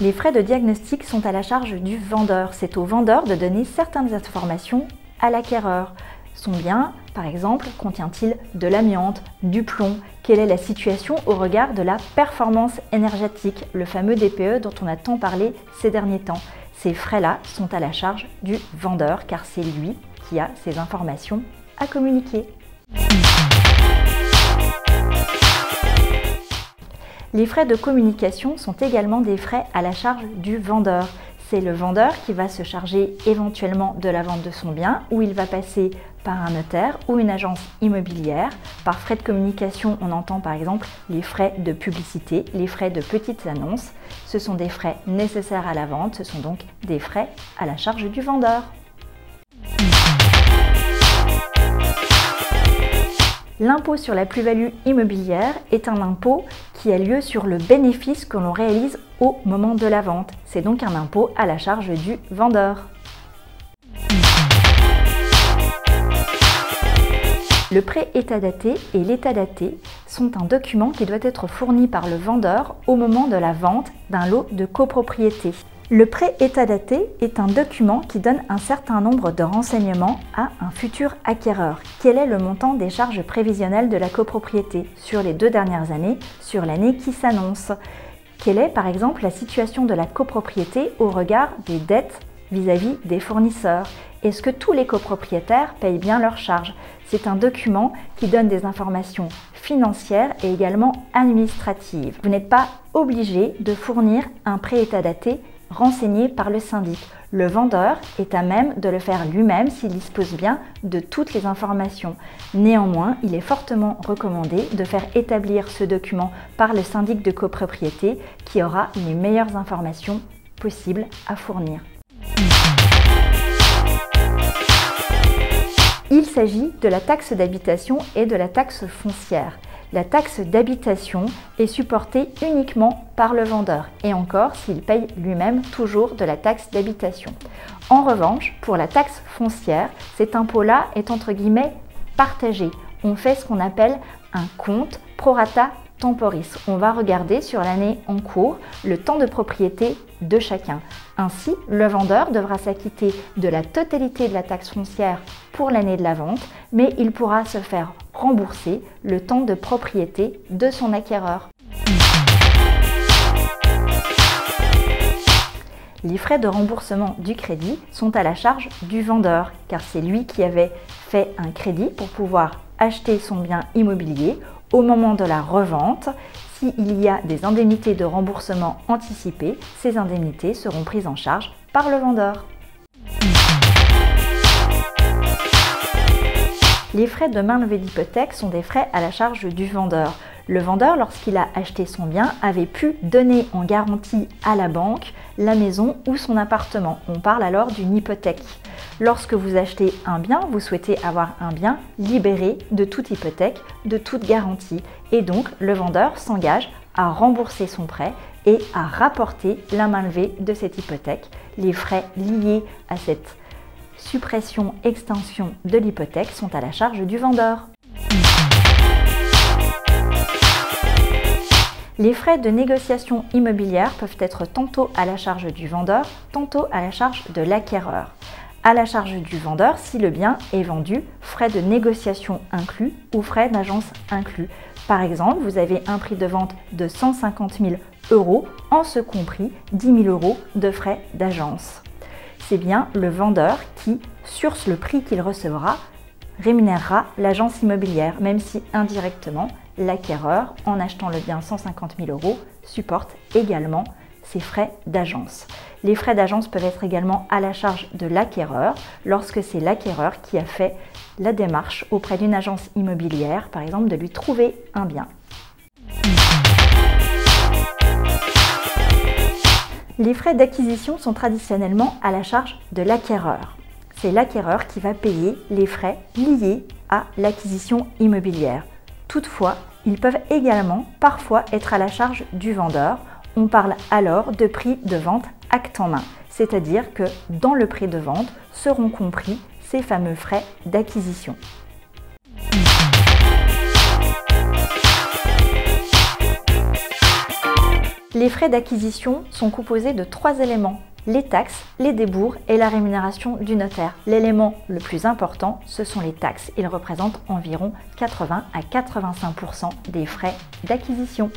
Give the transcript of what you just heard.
Les frais de diagnostic sont à la charge du vendeur. C'est au vendeur de donner certaines informations à l'acquéreur. Son bien, par exemple, contient-il de l'amiante, du plomb? Quelle est la situation au regard de la performance énergétique, le fameux DPE dont on a tant parlé ces derniers temps? Ces frais-là sont à la charge du vendeur car c'est lui qui a ces informations à communiquer. Les frais de communication sont également des frais à la charge du vendeur. C'est le vendeur qui va se charger éventuellement de la vente de son bien, où il va passer par un notaire ou une agence immobilière. Par frais de communication, on entend par exemple les frais de publicité, les frais de petites annonces. Ce sont des frais nécessaires à la vente, ce sont donc des frais à la charge du vendeur. L'impôt sur la plus-value immobilière est un impôt qui a lieu sur le bénéfice que l'on réalise au moment de la vente. C'est donc un impôt à la charge du vendeur. Le pré-état daté et l'état daté sont un document qui doit être fourni par le vendeur au moment de la vente d'un lot de copropriété. Le pré-état daté est un document qui donne un certain nombre de renseignements à un futur acquéreur. Quel est le montant des charges prévisionnelles de la copropriété sur les 2 dernières années, sur l'année qui s'annonce? Quelle est par exemple la situation de la copropriété au regard des dettes vis-à-vis des fournisseurs? Est-ce que tous les copropriétaires payent bien leurs charges? C'est un document qui donne des informations financières et également administratives. Vous n'êtes pas obligé de fournir un pré-état daté renseigné par le syndic. Le vendeur est à même de le faire lui-même s'il dispose bien de toutes les informations. Néanmoins, il est fortement recommandé de faire établir ce document par le syndic de copropriété qui aura les meilleures informations possibles à fournir. Il s'agit de la taxe d'habitation et de la taxe foncière. La taxe d'habitation est supportée uniquement par le vendeur et encore s'il paye lui-même toujours de la taxe d'habitation. En revanche, pour la taxe foncière, cet impôt-là est entre guillemets partagé. On fait ce qu'on appelle un compte pro rata temporis. On va regarder sur l'année en cours le temps de propriété de chacun. Ainsi, le vendeur devra s'acquitter de la totalité de la taxe foncière pour l'année de la vente, mais il pourra se faire rembourser le temps de propriété de son acquéreur. Les frais de remboursement du crédit sont à la charge du vendeur, car c'est lui qui avait fait un crédit pour pouvoir acheter son bien immobilier. Au moment de la revente, s'il y a des indemnités de remboursement anticipées, ces indemnités seront prises en charge par le vendeur. Les frais de mainlevée d'hypothèque sont des frais à la charge du vendeur. Le vendeur, lorsqu'il a acheté son bien, avait pu donner en garantie à la banque la maison ou son appartement. On parle alors d'une hypothèque. Lorsque vous achetez un bien, vous souhaitez avoir un bien libéré de toute hypothèque, de toute garantie. Et donc, le vendeur s'engage à rembourser son prêt et à rapporter la mainlevée de cette hypothèque. Les frais liés à cette suppression, extinction de l'hypothèque sont à la charge du vendeur. Les frais de négociation immobilière peuvent être tantôt à la charge du vendeur, tantôt à la charge de l'acquéreur. À la charge du vendeur si le bien est vendu, frais de négociation inclus ou frais d'agence inclus. Par exemple, vous avez un prix de vente de 150 000 €, en ce compris 10 000 € de frais d'agence. C'est bien le vendeur qui, sur le prix qu'il recevra, rémunérera l'agence immobilière, même si indirectement, l'acquéreur, en achetant le bien 150 000 €, supporte également ses frais d'agence. Les frais d'agence peuvent être également à la charge de l'acquéreur lorsque c'est l'acquéreur qui a fait la démarche auprès d'une agence immobilière, par exemple de lui trouver un bien. Les frais d'acquisition sont traditionnellement à la charge de l'acquéreur. C'est l'acquéreur qui va payer les frais liés à l'acquisition immobilière. Toutefois, ils peuvent également parfois être à la charge du vendeur. On parle alors de prix de vente acte en main, c'est-à-dire que dans le prix de vente seront compris ces fameux frais d'acquisition. Les frais d'acquisition sont composés de 3 éléments: les taxes, les débours et la rémunération du notaire. L'élément le plus important, ce sont les taxes. Ils représentent environ 80 à 85% des frais d'acquisition.